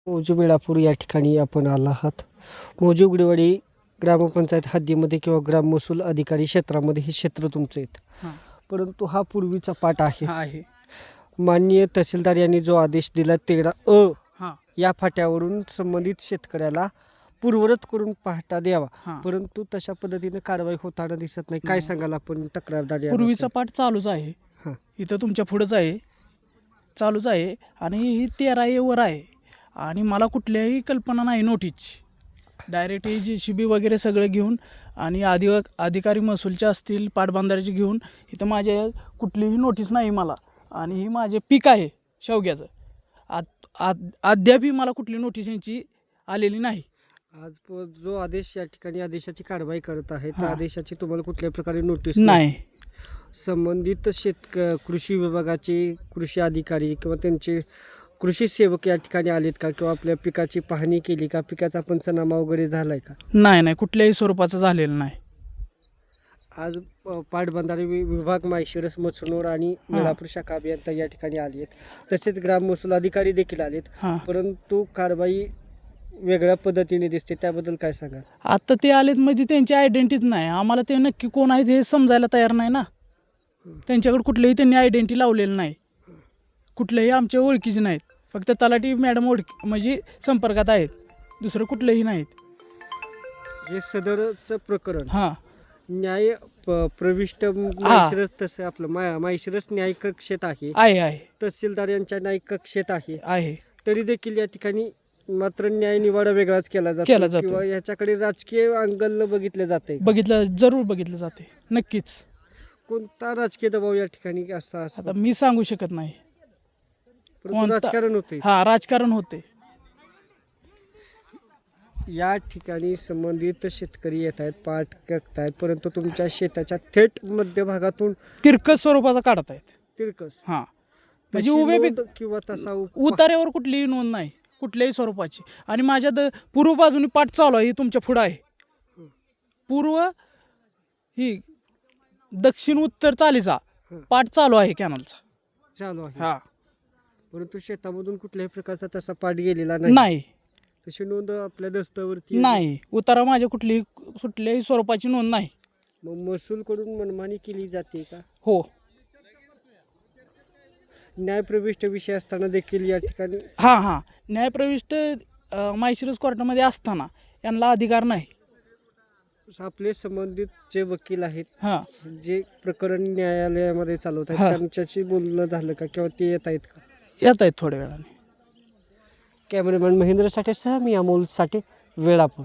मौजे वेळापूर या ठिकाणी आपण आला आहात. मौजे उगडेवाडी ग्रामपंचायत हद्दीमध्ये किंवा ग्राम महसूल अधिकारी क्षेत्रामध्ये हे क्षेत्र तुमचं आहे. परंतु हा पूर्वीचा पाट आहे. माननीय तहसीलदार यांनी जो आदेश दिला 13A या फाट्यावरून संबंधित शेतकऱ्याला पूर्वरत करून पाटा द्यावा, परंतु तशा पद्धतीने कारवाई होताना दिसत नाही. काय सांगाल आपण तक्रारदार? पूर्वीचा पाठ चालूच आहे, इथं तुमच्या पुढंच आहे, चालूच आहे आणि ही 13A वर आहे आणि मला कुठल्याही कल्पना नाही नोटीसची. डायरेक्ट ही JCB वगैरे सगळं घेऊन आणि अधिकारी महसूलचे असतील पाटबंधाऱ्याचे घेऊन इथं माझ्या कुठलीही नोटीस नाही मला. आणि ही माझे पीक आहे शेवग्याचं. अद्यापही मला कुठली नोटीस यांची आलेली नाही. आज जो आदेश या ठिकाणी आदेशाची कारवाई करत आहे त्या आदेशाची तुम्हाला कुठल्याही प्रकारे नोटीस नाही. संबंधित कृषी विभागाचे कृषी अधिकारी किंवा त्यांचे कृषी सेवक या ठिकाणी आलेत का, किंवा आपल्या पिकाची पाहणी केली का, पिकाचा पंचनामा वगैरे झालाय का? नाही, कुठल्याही स्वरूपाचं झालेलं नाही. आज पाटबंधारे विभाग, माळशिरस, मचनोर आणि वेळापूर शाखा अभियंता या ठिकाणी आले आहेत. तसेच ग्राम महसूल अधिकारी देखील आलेत, परंतु कारवाई वेगळ्या पद्धतीने दिसते. त्याबद्दल काय सांगाल? आता ते आलेत मध्ये त्यांची आयडेंटिटी नाही, आम्हाला ते नक्की कोण आहेत हे समजायला तयार नाही ना. त्यांच्याकडे कुठलेही त्यांनी आयडेंटिटी लावलेलं नाही, कुठलेही आमच्या ओळखीचे नाहीत. फक्त तलाठी मॅडम म्हणजे संपर्कात आहेत, दुसरं कुठलंही नाहीत. हे सदरचं प्रकरण न्याय प्रविष्ट माळशिरस, तसं आपलं माळशिरस न्याय कक्षेत आहे. तहसीलदार यांच्या न्याय कक्षेत आहे. तरी देखील या ठिकाणी मात्र न्याय निवाडा वेगळाच केला जातो किंवा याच्याकडे राजकीय अँगल बघितले जाते. जरूर बघितलं जाते, नक्कीच. कोणता राजकीय दबाव या ठिकाणी असा आता मी सांगू शकत नाही. राजकारण होते. राजकारण होते. या ठिकाणी संबंधित शेतकरी येत आहेत, पाठ करत आहेत, परंतु तुमच्या शेताच्या थेट मध्यभागातून तिरकस स्वरूपाचा काढत आहेत. तिरकस म्हणजे उभे किंवा तसा उतार्यावर कुठलीही नोंद नाही कुठल्याही स्वरूपाची. आणि माझ्या पूर्व बाजूने पाठ चालू आहे, तुमच्या पुढं आहे. पूर्व ही दक्षिण उत्तर चालीचा पाठ चालू आहे, कॅनलचा चालू आहे. परंतु शेतामधून कुठल्याही प्रकारचा तसा पाठ गेलेला नाही. तशी नोंद आपल्या दस्तावरती नाही. उतारा माझ्या कुठल्याही स्वरूपाची नोंद नाही. मग महसूल कडून मनमानी केली जाते का? हो. न्यायप्रविष्ट विषय असताना देखील या ठिकाणी न्यायप्रविष्ट माळशिरस कोर्टामध्ये असताना यांना अधिकार नाही. आपले संबंधित जे वकील आहेत, जे प्रकरण न्यायालयामध्ये चालवत आहेत, त्यांच्याशी बोलणं झालं का, किंवा ते येत आहेत का? येत आहेत थोड्या वेळाने. कॅमेरामॅन महेंद्र साठे सह मी अमोल साठे, वेळापूर.